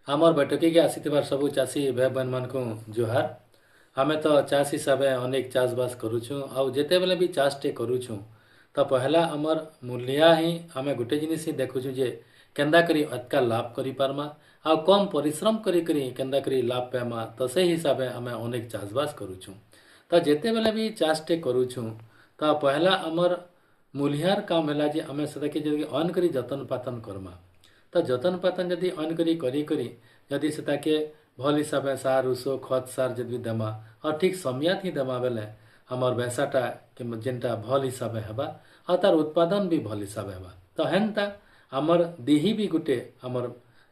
आमर बैठक के आसीथिबार सबु चाषी भाई बहन मान को जुहार। आमे तो चाष हिसाब अनेक चाष बास करुछुं आउ जेते बेले भी चाषटे करुछुं तो पहला आमर मूल्या ही आमे गोटे जिनिस ही देखुछुं जे केंदा करी अतका लाभ करि पारमा आउ कम परिश्रम करी केंदा करी लाभ पामा तो से हिसाब आमे अनेक चाष बास करुछुं। तो जेते बेले भी चाषटे करुछुं तो पहला आमर मूल्यार काम है जे आमे सदाके जदि अन करी जतन पातन करमा तो जतन पातन जदि अन करी जदि सेताके भल हिसाब सार उषो खत सार जदि देमा और ठीक समयात ही देमा बेले हमर भैंसाटा कि जेनटा भल हिसाब हेबा और तार उत्पादन भी भल हिसाब हेबा। तो हेनता आमर दिही भी गुटे आमर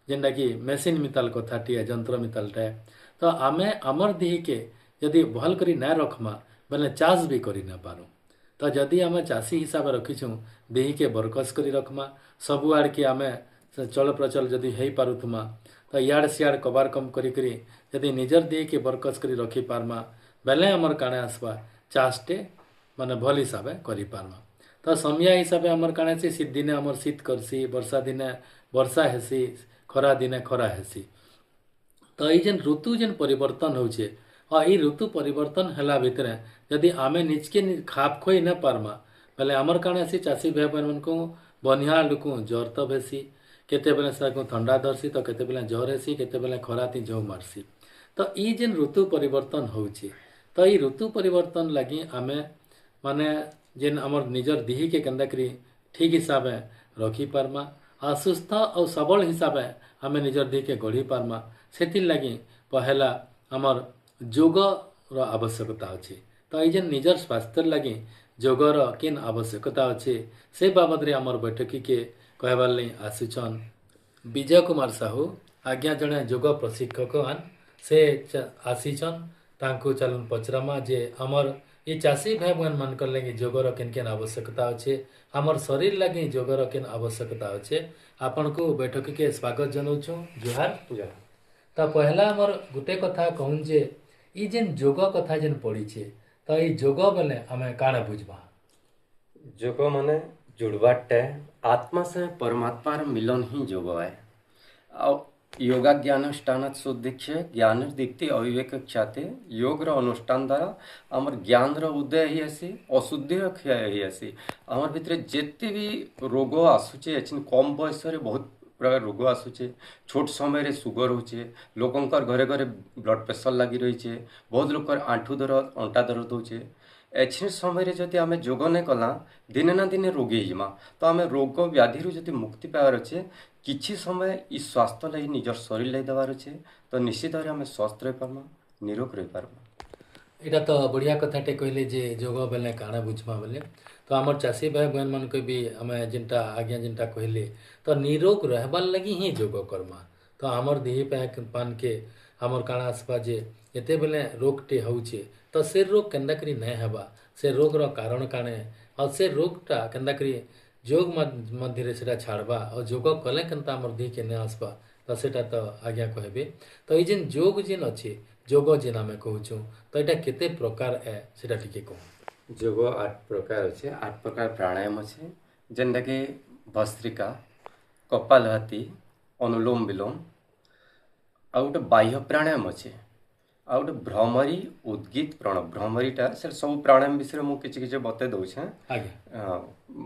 जेनटा कि मेसीन मिताल कथाटिए जंत्र मितालटा तो आमे आमर दिही के यदि भल करी ना रखमा बेले चाष भी करी ना पारू। तो जदि आम चाषी हिसाब रखीछुं देही के बरकस करी रखमा सबु आड़ के आमे चल प्रचल जदि हो पारुथमा तो इयाड़ सियाड़ कबार कम करी जदि निजर देही के बरकस करी रखी पारमा बेले आमर काणे आसबा चाषटे माने भल हिसाब करी पारमा। तो समय हिसाब आमर काणे से शीत दिने आमर शीत करसी वर्षा दिने वर्षा हेसी खरा दिने खरा हेसी। तो ये जेन ऋतु जेन परिवर्तन होचे और ये ऋतु परिवर्तन हैला भितर जदि आमे निजके खाप खोई न पारमा बेले आमर काणे से चाषी भाई बहन मन को बनिया लोक ज्वर तो बेसी केते बेले से ठंडा धरसी तो केते बेले ज्वर हेसी केते बेले खरा ती झौ मारसी। तो ये जेन ऋतु परिवर्तन होचे तो ये ऋतु परिवर्तन लगी आमे माने जेन आमर निजर दिही के केंदा करी ठीक हिसाब रखी पारमा आ सुस्थ और सबल हिसाब आमे निजर दिही के गढ़ी पारमा सेथिर लगी पहला आमर जोग रो आवश्यकता अच्छे। तो ये जेन निजर स्वास्थ्य लगी जोगर केन आवश्यकता अच्छे से बाबद रे आमर बैठकी के कहबार लई आसीछन विजय कुमार साहू आज्ञा जड़े जोग प्रशिक्षक से आसीछन तांको चलन पचरामा जे आमर ये चाषी भाई बहन मानकर लगे जोगर केन केन आवश्यकता अच्छे आमर शरीर लगे जोगर केन आवश्यकता अच्छे आपन को बैठकी के स्वागत जनाऊँ जुहार। तो पहला आमर गोटे कथा कहूँ जे ई जेन जोग कथा जेन पड़ी तो ये जोग बेले आमे काଣା बुझबा जोग माने जुड़बाटे आत्मा से परमात्मार मिलन ही जोग है। आ योगा ज्ञान अनुष्ठान सुदीक्षे ज्ञान दीप्ति अविवेक ख्याते योग अनुष्ठान द्वारा आमर ज्ञान उदय ही आसी अशुद्धि क्षय ही आसी आमर भितर जेते भी रोग आसुचे कम बयस बहुत प्रकार रोग आसुचे छोट समय सुगर होचे लोकंकर घरे घरे ब्लड प्रेशर लगी रही बहुत लोकर आंठू दर्द अंटा दर्द होचे एछिन समय जदि आमे जोग नहीं कला दिने ना दिने रोगी हिमा तो आमे रोग व्याधि जदि मुक्ति पावर अच्छे किछि समय इ स्वास्थ्य लगी निजर शरीर लगी देवार अच्छे तो निश्चित भाव आमे स्वस्थ रही पार्मा निरोग रही पार्मा। इटा तो बढ़िया कथाटे कहले जे जोग बेले काଣା बुझमा बेले तो आमर चाषी भाई बहन मान को भी आमे जिनटा आज्ञा जिनटा कहले तो निरोग रहबार लगी ही जोग करमा। तो आमर देही पान के आमर काଣା आसबा जे एते बेले रोगटे होउचे तो से रोग केंदा करी नहीं हेबा से रोग रो कारण काणे और से रोगटा केंदा करी जोग मध्य से छाड़बा और जोग कले केनता आमर देही के नहीं आसबा तो सेटा तो आज्ञा कहबे। तो ये जेन जोग जेन अच्छे जोग जेन आमे कहूँ तो यहाँ केते प्रकार है सेटा टिके कहूँ। जोग 8 प्रकार अच्छे 8 प्रकार प्राणायाम अच्छे जेनटा कि भस्त्रिका कपालभाति अनुलोम विलोम आ गोटे बाह्य प्राणायाम अच्छे आ गोटे भ्रमरी उद्गीत प्रणव भ्रमरीटा से सब प्राणायाम विषय मुझे किसी बते दूचे।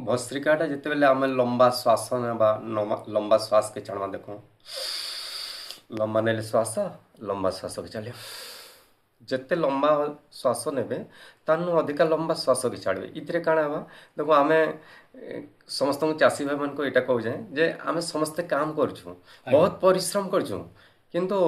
भस्त्रिकाटा जिते बेले आम लंबा श्वास ना लंबा श्वास के छाणवा देखो लंबा नेले श्वास लंबा श्वास के चले जिते लंबा श्वास ने तानु अधिका लंबा श्वास के छाड़े इतरे काଣା हवा देखो आमे समस्त चाषी भाई मान को यहाँ कहूँ जे आमे समस्ते काम करछुं बहुत परिश्रम करछुं किंतु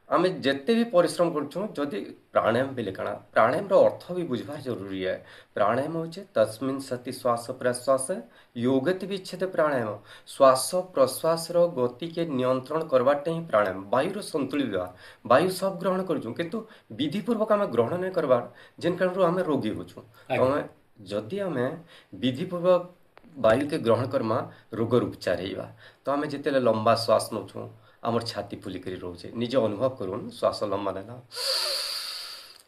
आमे जेते भी परिश्रम करछुं जदि प्राणायाम बेले काଣା प्राणायाम रो अर्थ भी बुझबार जरूरी है। प्राणायाम होचे तस्मिन् सति श्वास प्रश्वास योगति विच्छेद प्राणायाम श्वास प्रश्वास रो गति के नियंत्रण करवाटे ही प्राणायाम वायु रो संतुलित व्यवहार वायु सब ग्रहण करछुं किंतु विधि पूर्वक आमे ग्रहण नहीं करबार जेन कारण आमे रोगी होछुं। तो जदि आमे विधि पूर्वक वायु के ग्रहण करमा रोगर उपचार हेबा तो आमे जेते लंबा श्वास नौछुं आमर छाती फुलिक रोचे निजे अनुभव करूँ श्वास लंबा नेला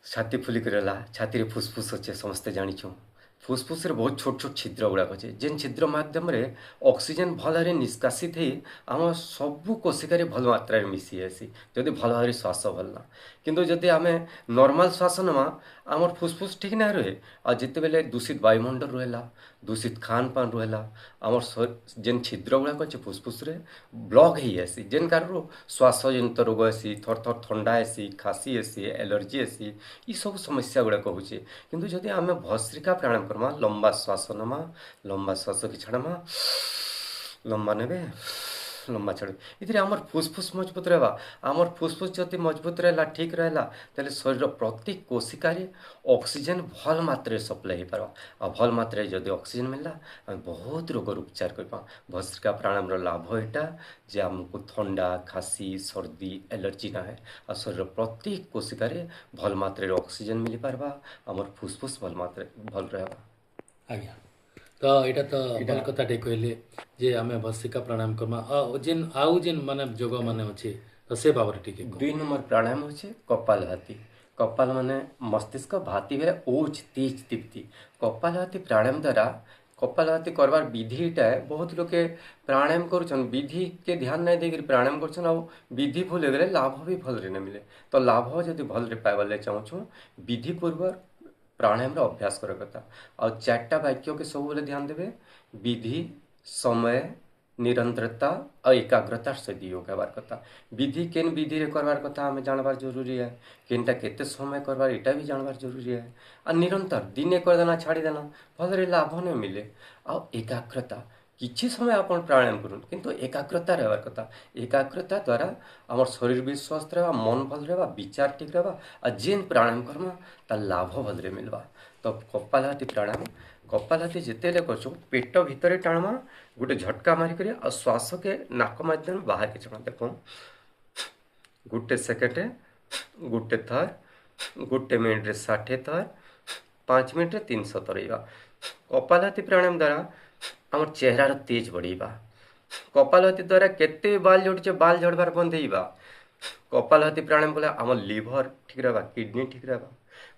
छाती फुलिक रहा छाती रे फुसफुस अच्छे समस्ते जानीछुं फुसफुस रे बहुत छोट छोट छिद्र गुड़ाक अच्छे जेन छिद्र माध्यम रे ऑक्सीजन भल भाव निष्कासित हो आम सबू कोशिकार भल मात्रा मिसी जासी जदि भल भाव श्वास भलना किंतु जदि आम नॉर्मल श्वास नमा आमर फुसफुस ठीक ना रहे आ जिते बेले दूषित वायुमंडल रहा दूषित खान पान रहा आमर जेन छिद्र गुड़ाक अच्छे फुसफुस रे ब्लॉक हो जासी जेन कारण श्वास जनित रोग आसी थर थर ठंडा आसी खासी आसी एलर्जी आसी ये सब समस्या गुड़ाक होचे किंतु जदि आम भस्त्रिका प्राणायाम करमा लंबा श्वास नमा लंबा श्वास की छाड़मा लंबा नेबे लंबा छाड़े इधर आमर फुसफुस मजबूत रहा आमर फुसफुस जदि मजबूत रहा ठीक रहा तेल शरीर प्रति कोशिकार ऑक्सीजन भल मात्रा सप्लाई हो पार आ भल मात्रा जदि ऑक्सीजन मिलला आम बहुत रोगर उपचार कर भस्त्रिका प्राणायाम लाभ यहाँ जे आमको ठंडा खासी सर्दी एलर्जी ना है आ शरीर प्रति कोशिकार भल मात्रा ऑक्सीजन मिल पारबा आमर फुसफुस भल मात्रा भल रहा आज्ञा तो यहाँ तो भल कथाटे कहले जे आम भस्त्रिका प्राणायाम करमा जेन आउ जेन माने जोग माने अच्छे तो से बाबरे टिके कह। 2 नंबर प्राणायाम होचे कपालभाति कपाल माने मस्तिष्क भाती बेले ओज तेज दीप्ति कपालभाति प्राणायाम द्वारा कपालभाति करवार विधिटा बहुत लोग प्राणायाम करुछन विधि के ध्यान नहीं देकर प्राणायाम करुछन आ विधि भूल गले लाभ भी भल नहीं मिले तो लाभ जदि भल पाइबार चाहूँ विधि पूर्व प्राणायाम अभ्यास कर कथा और 4टा वाक्य के सब बेले ध्यान देवे विधि समय निरंतरता और एकाग्रता सहित योग करवार कथा विधि केन विधि रे करवार कथा हमें जानवार जरूरी है केनटा केते समय करवार एटा भी जानवार जरूरी है और निरंतर दिने कर देना छाड़ी देना फल लाभ नहीं मिले और एकाग्रता किछि समय अपन प्राणायाम करूँ किंतु एकाग्रता रहबार कथा एकाग्रता द्वारा आमर शरीर भी स्वस्थ रहा मन भल रहा विचार ठीक रहा और जेन प्राणायाम करमा तार लाभ भलरे मिलवा तो कपालभाति प्राणायाम कपालभाति जिते कर पेट भितर टाणमा गोटे झटका मारिक और श्वास के नाक माध्यम बाहर के छाण देख गोटे सेकेंड गोटे थर गोटे मिनट 60 थर 5 मिनट 300 थर कपालभाति प्राणायाम द्वारा आम चेहरार तेज बढ़ेगा कपालभाति द्वारा केते बाल झड़े बाल झड़बार बंद होगा कपालभाति प्राणायाम कले आम लिभर ठीक रहा किडनी ठीक रहा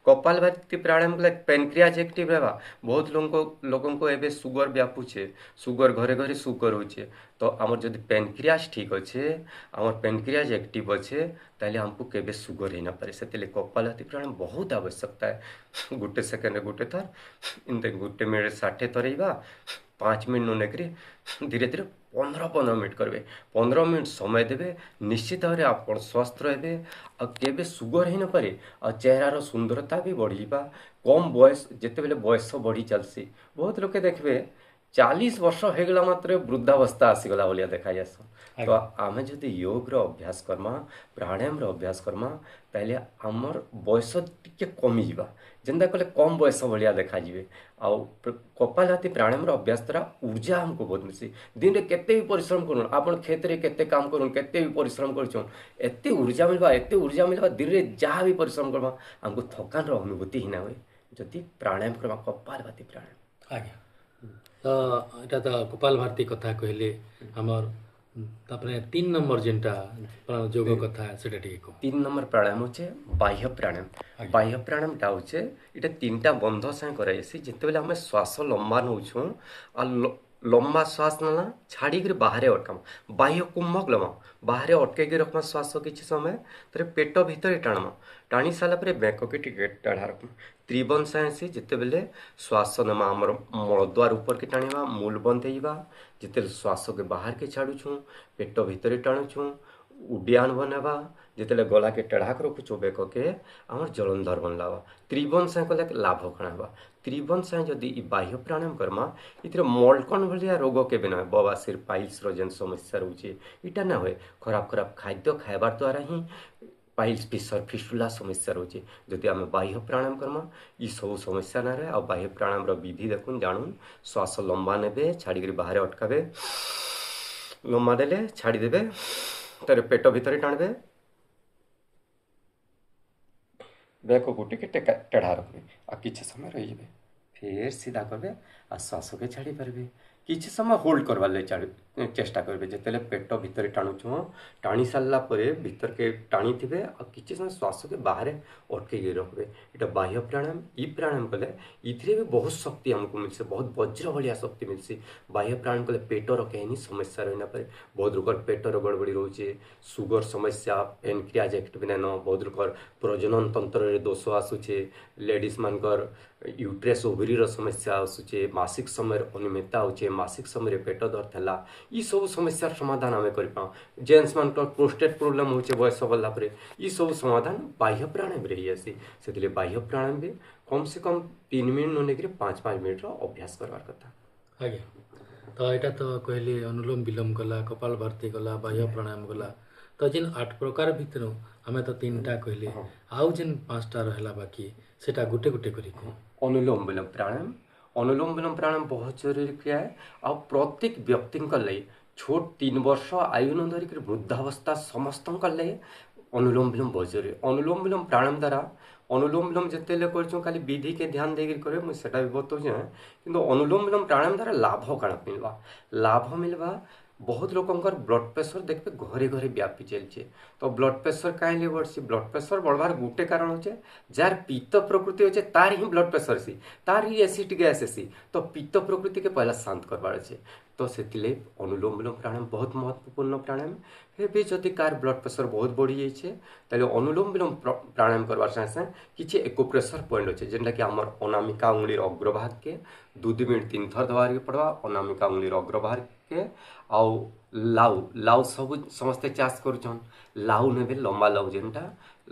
कपालभाति प्राणायाम कले पेनक्रियाज एक्टिव रहा बहुत लोगों को एबे सुगर व्यापुचे सुगर घरे घरे सुगर होचे तो आमर जदि पेनक्रियाज ठीक अच्छे आमर पेनक्रियाज एक्टिव अच्छे ताले हमको केबे सुगर ही ना पारे से कपालभाति प्राणायाम बहुत आवश्यकता है गोटे सेकेंड गोटे थर इनते गोटे मिनट 60 थर 5 मिनट नुने करी धीरे धीरे 15 मिनट करेंगे 15 मिनट समय देवे निश्चित भाव आप स्वस्थ रहे केबे सुगर ही न पारे और चेहरार सुंदरता भी बढ़ीबा कम बयस जिते बेले बयस बढ़ी चलसी बहुत लोग देखबे 40 वर्ष होगला मात्र वृद्धावस्था आसीगला भाया देखा जास तो आम जदि योग अभ्यास करमा प्राणायाम अभ्यास करमा ताले आमर बयस टिके कमी जीवा जेनता कले कम बयस भाया देखा जीवे आउ कपालभाति प्राणायाम अभ्यास द्वारा ऊर्जा हमको बहुत मिलसी दिन में केते भी परिश्रम करूँ आपन खेत रे केते काम करूँ केते भी परिश्रम कर एते ऊर्जा मिलवा दिन में जहाँ भी परिश्रम करवा हमको थकान अनुभूति ही ना हुए जदि प्राणायाम करवा कपालभाति प्राणायाम आज्ञा तो यहाँ तो कपालभाति कथा कहले हमर तापरे 3 नंबर जेनटा जोग कथा सेटा ठीक कह 3 नंबर प्राणायाम होचे बाह्य प्राणायाम टा होचे इटा 3टा बंध से कराइसी जिते बेले हमें श्वास लंबा नौछूँ आ लंबा श्वास नाला छाड़ी कर बाहर अटकाम बाह्य कुंभक लमा बाहर अटकई रखमा श्वास किसी समय तेरे पेट भीतर टाणमा टाणी सारा बेक के टिके टाढ़ा रखमा त्रिबन साइंसी जिते बेले श्वास नमा आमर मलद्वार ऊपर के टाणीबा मूल बंद होइबा जिते श्वास के बाहर के छाड़ुछूँ पेट भीतर टाणुछूँ उड्यान बनवा जिते गला के टेढ़ा कर रखुचु बेक के आमर जलंधर बनलावा त्रिबन साइ कले लाभ कणावा त्रिबन साइ जदि बाह्य प्राणायाम करमा इतिर मलकन भलिया रोग के बिना बवासीर पाइल्स जेन समस्या रोचे इटा ना हुए खराब खाद्य खाइबार द्वारा ही पाइल्स फिसर फिस्टुला समस्या रोचे जदि आम बाह्य प्राणायाम करमा ई सब समस्या ना रहे और बाह्य प्राणायाम विधि देखुन जानून श्वास लंबा नेबे छाड़ी बाहर अटकाबे लंबा देले छाड़ी देबे तार पेट भीतर टाणबे बेक गोटे के टेढ़ा रखबे आ किसी समय रही फिर सीधा करबे आ श्वास के छाड़ी पारबे किसी समय होल्ड करवार लगे चेष्टा करेंगे जिते पेट भितर टाणुछ टाणी सारा भीतर के टाणी थे और किसी समय श्वास के बाहर अटके रखिए यहाँ बाह्य प्राणायाम ई प्राणायाम कले इथिरे भी बहुत शक्ति आमको मिलसे बहुत वज्र भाया शक्ति मिलसी बाह्य प्राणायाम कले पेटर कहीं समस्या रही पारे बहुत लोग पेटर गड़बड़ी रोचे सुगर समस्या पेनक्रियाज एक्टिव नाइन बहुत लोग प्रजनन तंत्र दोष आसूचे लेडीज मानकर यूट्रेस ओभरी समस्या आसूचे मासिक समय अनियमितता होचे मासिक समय पेट दर्द है सब समस्या समाधान आम कर जेन्स मान प्रोस्टेट प्रोब्लेम होचे बयस गला सब समाधान बाह्य प्राणायाम रही आसी से बाह्य प्राणायाम भी कम से कम 3 मिनट ननेक 5-5 मिनट अभ्यास करवार कथा। आज्ञा तो यहाँ तो कहली अनुलोम विलोम गला कपाल भारती गला बाह्य प्राणायाम गला तो जिन 8 प्रकार भितर आम तो 3टा कहली आउ जिन 5टा रहा बाकी सेटा गुटे गुटे करी अनुलोम विलोम प्राणायाम बहुत जरूरी क्रिया है और प्रत्येक व्यक्ति छोट 3 वर्ष आयु न धरिक वृद्धावस्था समस्त अनुलोम विलोम बहुत जरूरी अनुलोम विलोम प्राणायाम द्वारा अनुलोम विलोम जिते खाली विधि के ध्यान देकर करे मुझे भी बताऊँ कि अनुलोम विलोम प्राणायाम द्वारा लाभ कण मिलवा बहुत लोकंकर ब्लड प्रेशर देखते घरे घरे व्यापी चलছে तो ब्लड प्रेशर कहीं बढ़ी ब्लड प्रेशर बढ़वार गोटे कारण होचे जार पित्त प्रकृति होचे तार ही ब्लड प्रेशर सी तार ही एसिड गैस सी तो पित्त प्रकृति के पहला शांत करवार अच्छे तो से अनुलोम विलोम प्राणायाम बहुत महत्वपूर्ण प्राणायाम फिर भी जदि कार ब्लड प्रेशर बहुत बढ़ी जाए अनुलोम विलोम प्राणायाम करवार सागे सागे किसी एक्यूप्रेशर पॉइंट अच्छे जेनटा कि आम अनामिका उंगलीर अग्रभाग के 2 मिनट 3 थर दबार के पड़वा अनामिका उंगलीर अग्रभाग के आउ लाउ लाउ सब समस्ते चाष करुछन लाउ ने लंबा लाउ जेनटा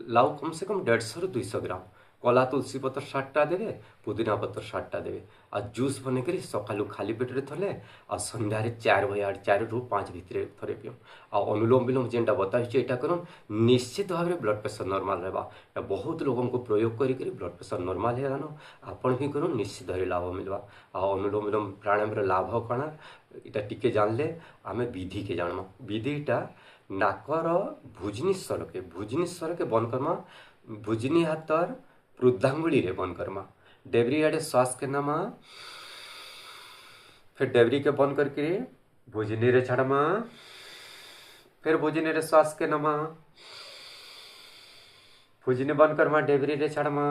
लाउ कम से कम 150 ରୁ 200 ग्राम कला तुलसी पत्र 60टा देवे पुदीना पत्र 60टा देवे आ जूस बने करी सकालू खाली पेटे थले आ संध्या 4 बजे 4 ରୁ 5 भितर थरे पियो आ अनुलोम विलोम जेनटा बताइछे एटा करन निश्चित भाव ब्लड प्रेशर नॉर्मल रहबा बहुत लोगों को प्रयोग करी ब्लड प्रेशर नॉर्मल है जानो आपण भी करन निश्चित भाव लाभ मिलवा आ अनुलोम विलोम प्राणायाम रे लाभ कणा इटा टिके जानले आमे विधि के जानमा विधिटा नाकर भुजनी स्वर के बंद करमा भुजनी हाथर वृद्धांगुली रे बंद करमा डेबरी आड़े श्वास के नमा फिर डेबरी के बंद करके भुजनी रे छाड़मा फिर भुजनी रे श्वास के नमा भुजनी बंद करमा डेबरी रे छाड़मा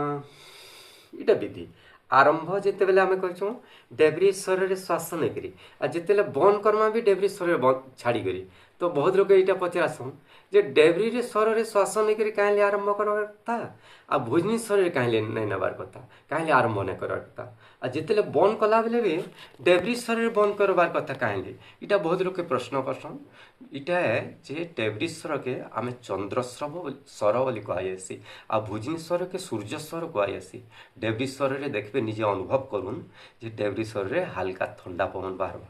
इटा विधि आरंभ जिते बेले आम कर डेबरी स्वर रे श्वास नहीं करी आ जिते बंद करमा भी डेबरी स्वर छाड़ी करी तो बहुत लोग यहाँ पचारसन जे डेबरी रे स्वर रे श्वास नहीं करी कहीं आरंभ करता आ भुजनी स्वर रे कहीं नहीं नबार कथा कहीं आरंभ नहीं करार कथा आ जिते बंद कला बेले भी डेबरी स्वर रे बंद करवार कथा कहीं इटा बहुत लोग प्रश्न करसन इटा है जे डेबरी स्वर के आम चंद्रस्रव स्वर बोली कहुसी आ भुजनी स्वर के सूर्य स्वर कहुसी डेबरी स्वर रे देखबे निजे अनुभव करूँ जे डेबरी स्वर रे हल्का ठंडा पवन बाहर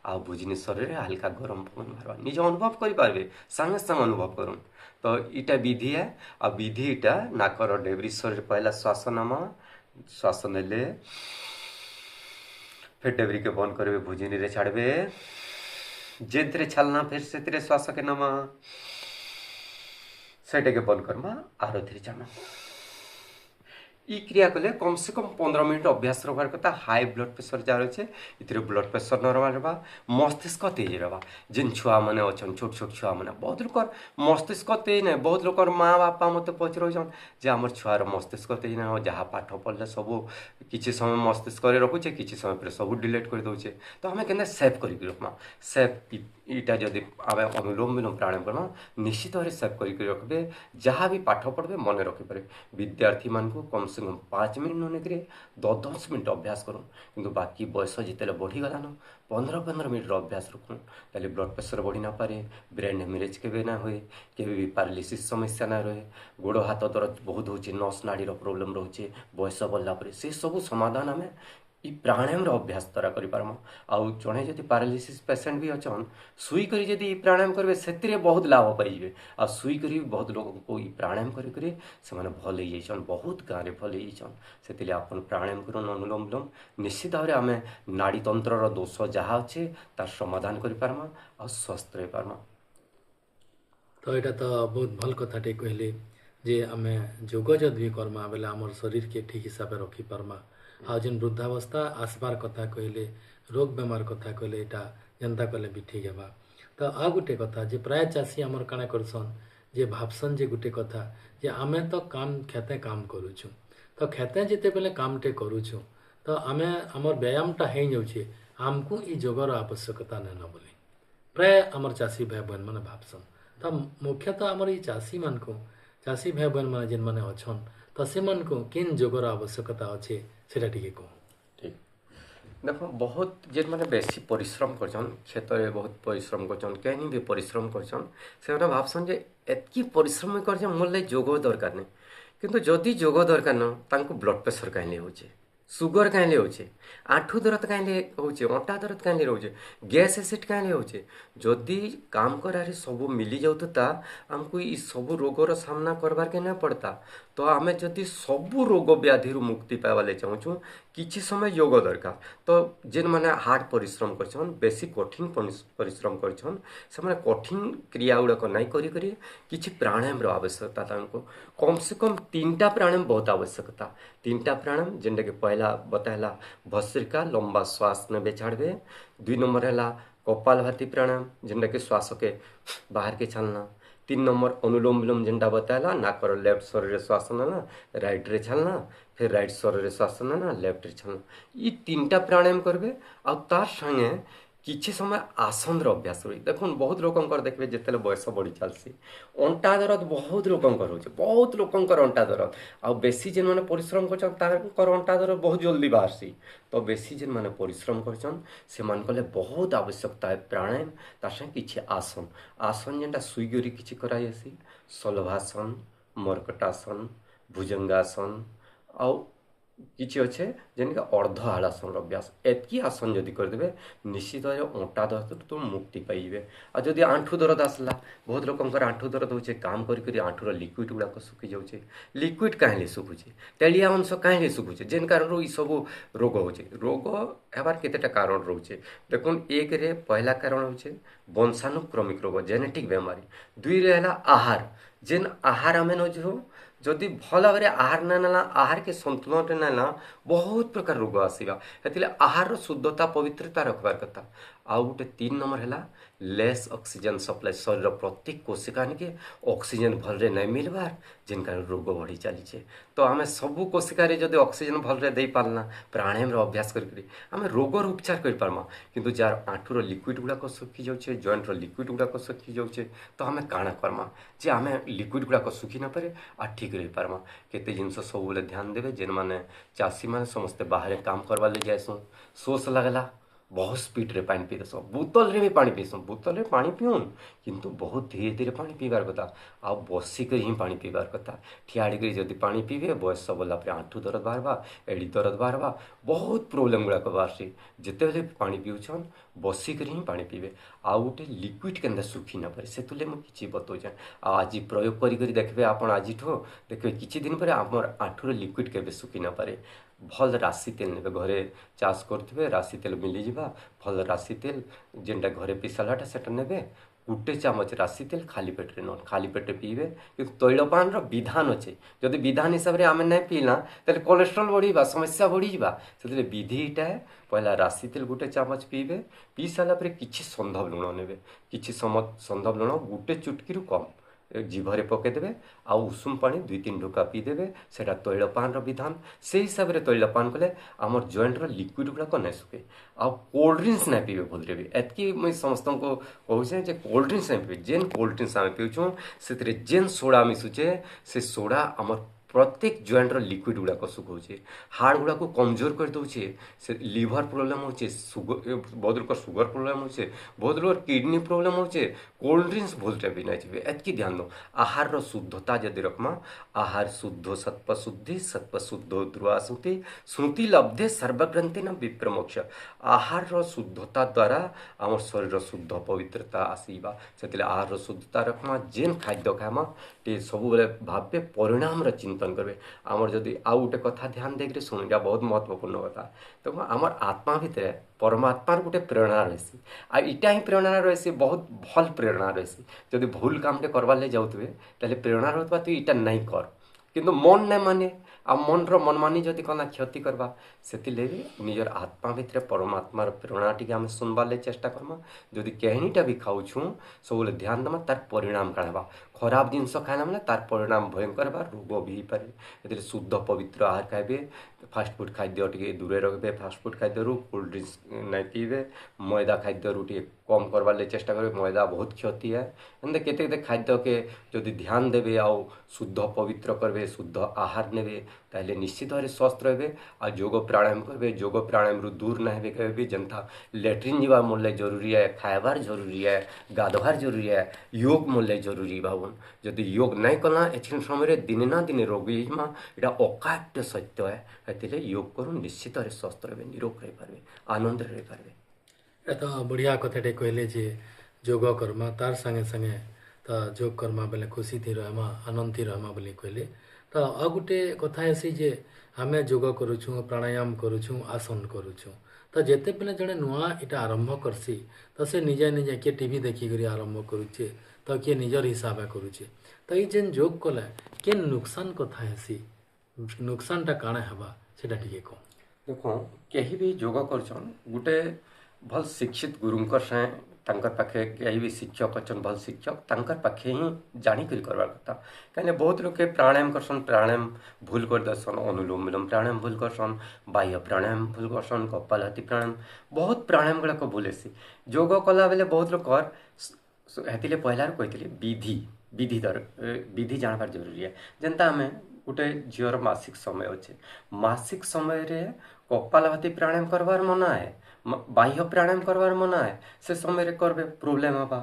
आ भुजनी स्वर रे हल्का गरम पवन बाहर निजे अनुभव करें संगे संग अनुभव करूँ तो इटा विधि है आ विधि इटा नाकर डेबरी स्वर पहला श्वास नमा श्वास नेले फिर डेबरी के बंद करेंगे भुजनी रे छाड़बे जेंतरे छालना फिर से श्वास के नमा सेटे के बंद करमा आरो धीरे जाना ई क्रिया कले कम से कम 15 मिनट अभ्यास रखार कथा हाई ब्लड प्रेशर जार अच्छे इतने ब्लड प्रेशर नॉर्मल रहा मस्तिष्क तेज रहा जिन छुआ मैंने अच्छा छोट छोट छुआ मैंने बहुत लोग मस्तिष्क तेज नहीं बहुत लोग माँ बापा मत पचरन जे आम छुआर मस्तिष्क तेज ना जहाँ पाठ पढ़ले सब किसी समय मस्तिष्क रखुचे किसी समय पर सब डिलीट कर दौचे तो आम के सेव करके रखमा सेव इटा जदि आम अनुलोम विलोम प्राणायाम करमा निश्चित भाव सेव करके रखबे जहाँ भी पाठ पढ़बे मन रखिपारे विद्यार्थी मान को कम से कम 5 मिनट ननेक 10 मिनट अभ्यास करूँ किंतु बाकी बयस जिते बढ़ीगला न 15 मिनट अभ्यास रखूँ ताले ब्लड प्रेशर बढ़ी ना पारे ब्रेन हेमरेज के ना हुए के भी पैरालिसिस समस्या ना रहे गोड़ हाथ दर्द बहुत होचे नस नाड़ी प्रोब्लेम रोचे बयस बढ़ला से सब समाधान आम ई प्राणायाम अभ्यास द्वारा करें आउ जड़े जदि पैरालिसिस पेसेंट भी अच्छन शुई करी जदि ई प्राणायाम करेंगे से बहुत लाभ पाइबे आ शुई करी बहुत लोग को ई प्राणायाम करी से भल हो जाइछन बहुत गाँव में भल हो जाइछन से आपन प्राणायाम करन अनुलोम विलोम निश्चित भाव में आम नाड़ी तंत्र दोष जहाँ अच्छे तार समाधान करें आ स्वस्थ रही पार्मा। तो यहाँ तो बहुत भल कथाटे कहले जे आम योग जद भी करमा बेले आमर शरीर के ठीक हिसाब से रखी पार्मा आ जेन वृद्धावस्था आसबार कथा कहले रोग बेमार कथा कहले एटा जेन्ता कले भी ठीक हेबा। तो आ गुटे कथा जे प्राय चाषी आमर काଣା करसन जे भाबसन जे गुटे कथा जे आमे तो काम खेते काम करूछु, तो खेते जिते बेले कामटे करूछु तो आमे आमर व्यायामटा हो जाउछे, आमको ई जोगर आवश्यकता नाइन बोली प्राय आमर चाषी भाई बहन मैंने भाबसन। तो मुख्यतः आमर ई चाषी मान को चाषी भाई बहन मैंने जेन मैंने अच्छन तो से मन को किन जोगर आवश्यकता अच्छे सेटा टिके कह। ठीक देखो बहुत जेन मैंने बेसी परिश्रम करछन खेत रे बहुत परिश्रम करछन कहीं भी परिश्रम करछन से भाबसन जे एतकी परिश्रम करछन मोर लाग जोग दरकार नहीं किंतु जदि जोग दरकार न तांको ब्लड प्रेशर कहीं होचे सुगर कहीं होचे आंठू दर्द कहीं होचे अंटा दर्द कहीं रोचे गैस एसिड कहीं होचे जदि काम करारे सब मिली जाता आमको ये सब रोगर सामना करबार के नहीं पड़ता। तो आम जदि सबू रोग व्याधि मुक्ति पाइबा चाहूँ किसी समय योग दरकार। तो जेन मैंने हार्ड परिश्रम कर बेसी कठिन परिश्रम कर कठिन क्रिया गुड़ाक नहीं करी किसी प्राणायाम आवश्यकता कम से कम 3टा प्राणायाम बहुत आवश्यकता। 3टा प्राणायाम जेनटा कि पहला बताला भस्त्रिका लंबा श्वास ने छाड़बे। 2 नंबर है कपालभाति प्राणायाम जेनटा कि श्वास के बाहर के छालना। 3 नंबर अनुलोम विलोम जेनटा बताला नाकर लेफ्ट स्वर रे श्वास ना राइट रे छालना फिर राइट स्वर रे श्वास ना लेफ्ट रे छालना। ये 3टा प्राणायाम करबे आ तार संगे किछि समय आसन अभ्यास हुई। देखो बहुत लोकंकर देखबे जिते बयस बढ़ी चलसी अंटा दर्द बहुत लोकंकर हो बहुत लोकंकर अंटा दर्द आ बेसी जेन मैंने परिश्रम कर अंटा दर्द बहुत जल्दी बाहरसी। तो बेसी जेन मैंने परिश्रम कर बहुत आवश्यकता है प्राणायाम तार संगे किछि आसन आसन जेनटा सुईगरी किछि कराइसी शलभासन मर्कटासन भुजंगासन आ किछि अच्छे जेनका अर्ध हलासन अभ्यास एतकी आसन जदि करदेवे निश्चित अंटा दर्द तो मुक्ति पाइबे। आ जदि आंठू दर्द आसला बहुत लोकंकर आंठू दर्द होचे काम करी आंठूर लिक्विड गुड़ाक सुखी जाऊे लिक्विड कहीं सुखुचे तेलिया अंश कहीं सुखुचे जेन कारण ये सब रोग होचे। रोग हेबार केतेटा कारण रोचे देखुन एक रे पहला कारण होचे वंशानुक्रमिक रोग जेनेटिक बेमारी। 2 रे हला आहार जेन आहार आमे न जो जदि भल भाव आहार ना ना आहार के संतुलन ना बहुत प्रकार रोग आसवा से आहार शुद्धता पवित्रता रखबार कथा। आउ गोटे 3 नंबर है लेस ऑक्सीजन सप्लाई शरीर प्रत्येक कोशिका के ऑक्सीजन भलरे नहीं मिलबार जिन कारण रोग बढ़ी चलीचे। तो आम सबू कोशिकार जब ऑक्सीजन भलरे दे पारना प्राणायाम अभ्यास करी आम रोगर उपचार कर पार्मा किंतु जार आंठूर लिक्विड गुड़ाक सुखी जाऊे जॉइंट लिक्विड गुड़ाक सुखी जाऊे तो आम काଣା करमा जे आम लिक्विड गुड़ाक सुखी न पारे आ ठीक रही पार्मा। केते जिनस सब ध्यान देवे जेन मैंने चाषी मैंने समस्ते बाहर काम करवा ले जाएसुँ शोष लगला बहुत स्पीड रे पानी पी देस बोतल रे भी पानी पीसुँ बोतल रे पानी पीउन किंतु बहुत धीरे धीरे पानी पीबार कथा आ बसिक ही पानी पीबार कथा। ठियाड़ी जदि पानी पीबे बयस बोला आंठू दर्द बाहरबा एड़ी दर्द बाहरबा बहुत प्रोब्लेम गुड़ाक बाहरसी जिते बेले पानी पीउछन बसिक ही पानी पीबे। आ गोटे लिक्विड केन्दा सुखी न पारे से तुले मु किछि बतौछे आज प्रयोग करी देखबे आपण आज देखबे किछि दिन पर आमर आंठूर लिक्विड केबे सुखी न पारे। भल राशि तेल ने घरे चाष करते राशि तेल मिलीजा भल राशि तेल जेनटा घरे पिसालाटा सेटा ने गोटे चामच राशि तेल खाली पेट्रे न खाली पेटे पीबे कि तैलपान विधान अच्छे जदि विधान हिसाब से आम नहीं पीला तेल कोलेस्ट्रोल बढ़ा समस्या बढ़ीजा से विधिटा है पहला राशि तेल गोटे चामच पीबे पी सारापर किसी संधव लुण ने कि संधव लुण गोटे चुटकी कम जीभरे पकईदे आ उषुम पानी 2-3 ढोका पीदेवे से तैलपान विधान से हिसाब से तैलपान कले आम जॉइंट लिक्विड गुड़ाक नहीं सुखे। आ कोल्ड ड्रिंक्स नहीं पीबे भूलरे भी एतकी मुझे समस्त को कहूँ कोल्ड ड्रिंक्स नहीं पीबे जेन कोल्ड ड्रिंक्स आम पीछूँ से जेन सोडा मिशुचे से सोडा आम प्रत्येक जॉइंट लिक्विड गुड़ाक सुखाऊे हाड़ गुड़ा को कमजोर कर दूचे से लिवर प्रोब्लेम होचे बहुत लोग सुगर प्रोब्लेम होचे बहुत लोग किडनी प्रोब्लेम होचे कोल्ड ड्रिंक्स भूलते भी नहीं चाहिए एतकी ध्यान दो। आहार शुद्धता जदि रखमा आहार शुद्ध सत्व शुद्ध ध्रुआ श्रुति लब्धे सर्वग्रंथि न विप्रमोक्ष आहार शुद्धता द्वारा आम शरीर शुद्ध पवित्रता आसवा से आहार शुद्धता रखमा जेन खाद्य खामा टे सब भावे परिणाम चिंतन करेंगे आमर जदि आउ गोटे कथा ध्यान देकर शुणा बहुत महत्वपूर्ण कथा देखो आमर आत्मा भितर परमात्मार गोटे प्रेरणा रही आ इटा ही प्रेरणा रही बहुत भल प्रेरणा रही जदि भूल कामटे करवार ले जाऊे तेल प्रेरणा रहता तु इटा नहीं कर किंतु मन नहीं माने आ मनर मनमानी जदि कना क्षति करवा सेतिलेगी निजर आत्मा भितर परमात्मार प्रेरणा टी आम सुनबार चेष्टा करमा जदि कहनीटा भी खाऊँ सब ध्यान देमा तार परिणाम काण हेबा खराब जिनस खाइला माने तार परिणाम भयंकर बा रोग भी पारे एतिले शुद्ध पवित्र आहार खाइबे फास्टफुड खाद्य टी दूरे रखबे फास्टफुड खाद्य कोल्ड ड्रिंक्स नहीं पीबे मैदा खाद्य टी कम करवार चेष्टा करेंगे मैदा बहुत क्षति है एंते केते केते खाद्य के जदि ध्यान देवे आ शुद्ध पवित्र करबे शुद्ध आहार नेबे ताहले निश्चित भाव स्वस्थ रहे आ योग प्राणायाम करेंगे योग प्राणायाम रु दूर ना हेबे कहबे जनता लैट्रिन जीवा मूल्य जरूरी है खाइबार जरूरी है गाधवार जरूरी है योग मूल्य जरूरी बाबन जदि योग नहीं कला एथिन समय दिने ना दिने रोग होइमा एटा अकाट्य सत्य है एतिले योग करू निश्चित भाव स्वस्थ रहे निरोग रही पारबे आनंद रही पारबे ଏ ତ ବଢ଼ିଆ କଥାଟେ କହିଲେ ଯେ ଯୋଗ କର୍ମା ତାର୍ ସାଙ୍ଗେ ସାଙ୍ଗେ ତ ଯୋଗ କର୍ମା ବେଲେ ଖୁସି ଥି ରହମା ଆନନ୍ଦ ଥି ରହମା ବୋଲି କହିଲେ ତ ଆଉ ଗୋଟେ କଥା ହେସି ଯେ ଆମେ ଯୋଗ କରୁଛୁଁ ପ୍ରାଣାୟାମ କରୁଛୁଁ ଆସନ କରୁଛୁଁ ତ ଯେତେବେଳେ ଜଣେ ନୂଆ ଏଇଟା ଆରମ୍ଭ କରସି ତ ସେ ନିଜେ ନିଜେ କିଏ ଟିଭି ଦେଖିକରି ଆରମ୍ଭ କରୁଛେ ତ କିଏ ନିଜର ହିସାବରେ କରୁଛେ ତ ଏଇ ଯେନ୍ ଯୋଗ କଲେ କେନ୍ ନୁକସାନ କଥା ହେସି ନୁକସାନଟା କାଣା ହେବା ସେଟା ଟିକେ କହ देख कहीं भी योग कर गोटे भल शिक्षित गुरुंकर साए तांकर पाखे कहीं भी शिक्षक अच्छा भल शिक्षक तांकर पाखे ही जानिक करवार कथा कहीं बहुत लोग प्राणायाम करसन प्राणायाम भूल कर दर्शन अनुलोम विलोम प्राणायाम भूल करसन बाह्य प्राणायाम भूल करसन कपालभाति प्राणायाम बहुत प्राणायाम गुड़ाक भूल हेसी योग कला बेले बहुत लोग हेतिले पहला कही विधि विधि विधि जानवर जरूरी है जेनता आम गोटे झीवर मासिक समय अच्छे मासिक समय रे कपालभाति प्राणायाम करवार मना है बाह्य प्राणायाम करवार मना है से समय रे करबे प्रोब्लेम हवा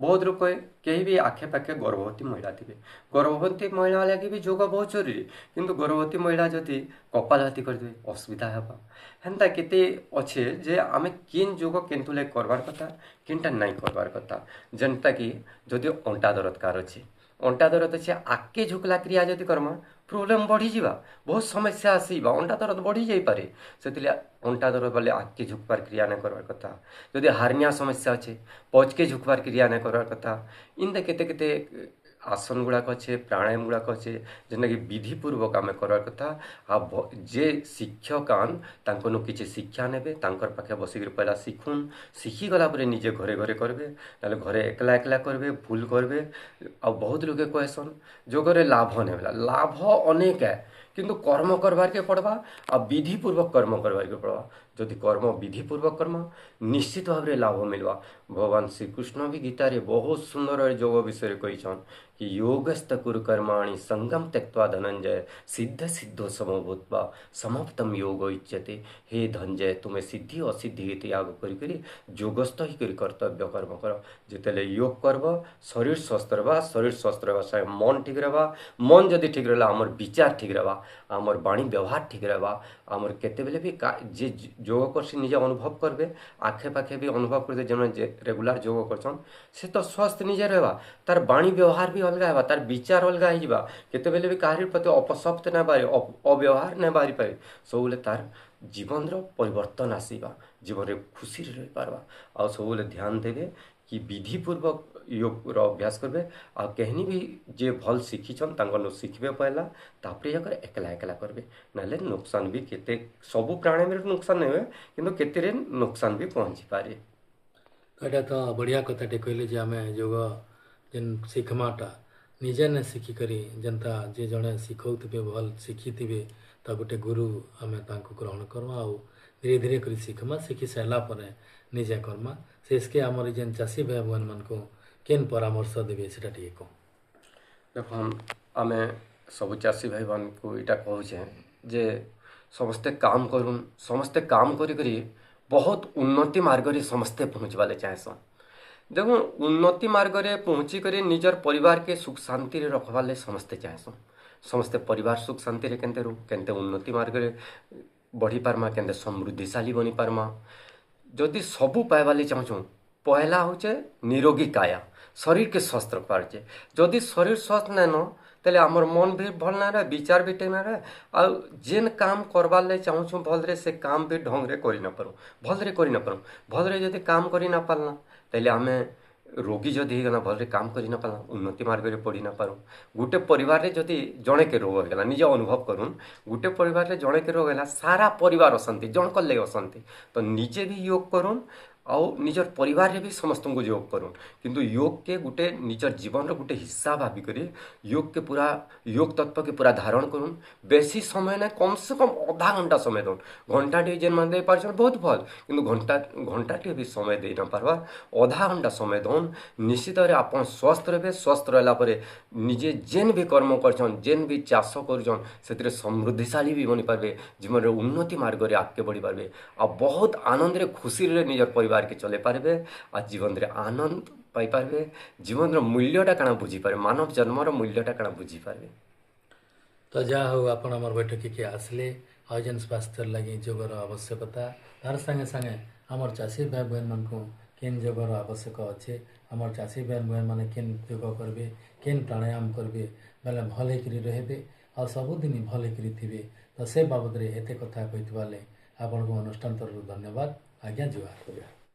बहुत लोग कहीं भी आखे पाखे गर्भवती महिला थे गर्भवती महिला लगे भी योग बहुत जरूरी किंतु गर्भवती महिला जदि कपालभाति करदे असुविधा हेबा हेन्ता केते अच्छे जे आमे किन योग केन्तुले करवार कथा किनटा नहीं करवार कथा जेनता कि जदि अंटा दरद कार अच्छे अंटा दरद अच्छे आगे झुकला क्रिया जदि करमा प्रोब्लेम बढ़ी जावा बहुत समस्या आसवा अंटा दरद बढ़ी जापे से अंटा दरद बोले आगे झुकबार क्रिया नहीं करवार कथा जदि हार्निया समस्या अच्छे पचके झुकबार क्रिया नहीं करवार कथा इन केते केते आसन गुड़ाक अच्छे प्राणायाम गुड़ाक अच्छे जेनटा कि विधिपूर्वक आम करवार कथा आ जे शिक्षक आन तांकनु किछि शिक्षा नेबे तांकर पाखे बसिक पहला शिखुन शिखिगला पर निजे घरे घरे करबे ना घरे एकला एकला करबे भूल करबे आ बहुत लोग कहसन जोगरे लाभ नेबला लाभ अनेक है किंतु कर्म करवार के पड़वा आ विधिपूर्वक कर्म करवार के पड़वा जदि कर्म विधिपूर्वक कर्म निश्चित भाव में लाभ मिलवा भगवान श्रीकृष्ण भी गीतारे बहुत सुंदर योग विषय कहीछन कि योगस्थ कुरु कर्माणि संगम त्यक्त्वा धनंजय सिद्ध सिद्धो समभूत्वा समाप्तम योग उच्यते हे धनंजय तुम्हें सिद्धि असिद्धि इति याग करी योगस्थ ही करी कर्तव्य कर्म कर जितेले योग करब शरीर स्वस्थ रहा शरीर स्वस्थ रहा से मन ठीक रहा मन जदि ठीक रहा आमर विचार ठीक रहा आमर वाणी व्यवहार ठीक रहा आमर केते बेले भी जे योग कर निजे अनुभव करबे आखे पाखे भी अनुभव करते जे रेगुलर योग करछन से तो स्वस्थ निजे रहबा तार वाणी व्यवहार भी अलग है तार विचार अलग है केते बेले भी काहरी प्रति अपशब्द न बारी अव्यवहार न बारी पारे सबले तार जीवन परिवर्तन आसीबा जीवन रे खुशी रही पारबा आ सबले ध्यान देबे कि विधिपूर्वक योग अभ्यास करबे आ कहनी भी जे भल शिखीछन तांकर शिखबे पहला तापरे जाकर एकला एकला करबे नाले नुकसान भी केते सबु प्राणायाम रे नुकसान नहीं हुए किंतु केते रे नुकसान भी पहुंची पारे एटा तो बढ़िया कथाटे कहले जे आमे योग जेन शिखमाटा निजे ने शिखिकरी जनता जे जड़े शिखौथे भल शिखिथे तो गोटे गुरु आम ग्रहण करमा आ धीरे धीरे कर शिखमा शिखि सारा पर निजे करमा शेषके आमर जेन चाषी भाई बहन मान को केन परामर्श देवे से कह देख आम सब चाषी भाई बहन को यहाँ कहे जे समस्ते काम करूँ समस्ते काम करी बहुत उन्नति मार्ग रे समस्ते पहुँचवाले चाहेसन देखो उन्नति मार्ग रे पहुँची कर निजर परिवार के सुख शांति रे रखवाले समस्ते चाहेसन समस्ते परिवार सुख शांति रे केनते रू केनते उन्नति मार्ग रे बढ़ी पारमा केनते समृद्धिशाली बनी पारमा जदि सबू पाइबाले चाहूँ पहला होचे निरोगी काया शरीर के स्वस्थ रखबार चे जदि शरीर स्वस्थ नहीं न तेले आमर मन भी भल ना रहे विचार भी ठीक ना रहे आ जेन काम करबार ले चाहूँ भलरे से काम भी ढंग रे करी ना पारूँ भलरे करी ना पारूँ भलरे जदि काम करी ना पारना तेले आमे रोगी जदि ହେଇଗଲା ଭଲରେ କାମ କରି ନ ପାରିଲା ଉନ୍ନତି ମାର୍ଗରେ ପଡ଼ି ନ ପାରୁ ଗୋଟେ ପରିବାରରେ ଯଦି ଜଣେକେ ରୋଗ ହେଇଗଲା ନିଜେ ଅନୁଭବ କରୁନ୍ ଗୋଟେ ପରିବାରରେ ଜଣେକେ ରୋଗ ହେଲା ସାରା ପରିବାର ଅଶାନ୍ତି ଜଣକ ଲାଗି ଅଶାନ୍ତି ତ ନିଜେ ବି योग କରୁନ୍ ଆଉ ନିଜର ପରିବାରରେ ବି ସମସ୍ତଙ୍କୁ योग କରୁନ୍ କିନ୍ତୁ योग के गुटे निजर जीवन रो गुटे हिस्सा भाभी करी योग के पूरा योग तत्व के पूरा धारण करूँ बेसी समय ना कम से कम आधा घंटा समय दौन घंटा टे जेन मान दे पारछन बहुत भल किंतु घंटा टे भी समय दे न पारबा आधा घंटा समय दौन निश्चित भाव आपन स्वस्थ रहे स्वस्थ रहला परे निजे जेन भी कर्म करछन जेन भी चाष करछन सेतिरे समृद्धिशाली भी बनी पारबे जीवन रे उन्नति मार्ग रे आगे बढ़ी पारबे आ बहुत आनंद रे खुशी रे निजर परिवार के चले पारबे आ जीवन रे आनंद पाई पारबे जीवन रो मूल्यटा काना बुझी पारबे मानव जन्म रो मूल्यटा काना बुझी पारबे तो जहाँ हो आपण आमर बैठक के आसले आ जेन स्वास्थ्य लगी जोगर आवश्यकता तार संगे संगे आमर चाषी भाई बहन मान को केन जोगर आवश्यक अच्छे आमर चाषी भाई बहन मैंने केन योग करेंगे केन प्राणायाम करेंगे बेले भल होकर रहे आ सबुदिन भल होकर थे तो से बाबद एत कथा कही आपन को अनुष्ठान तरफ धन्यवाद आज्ञा जुहार।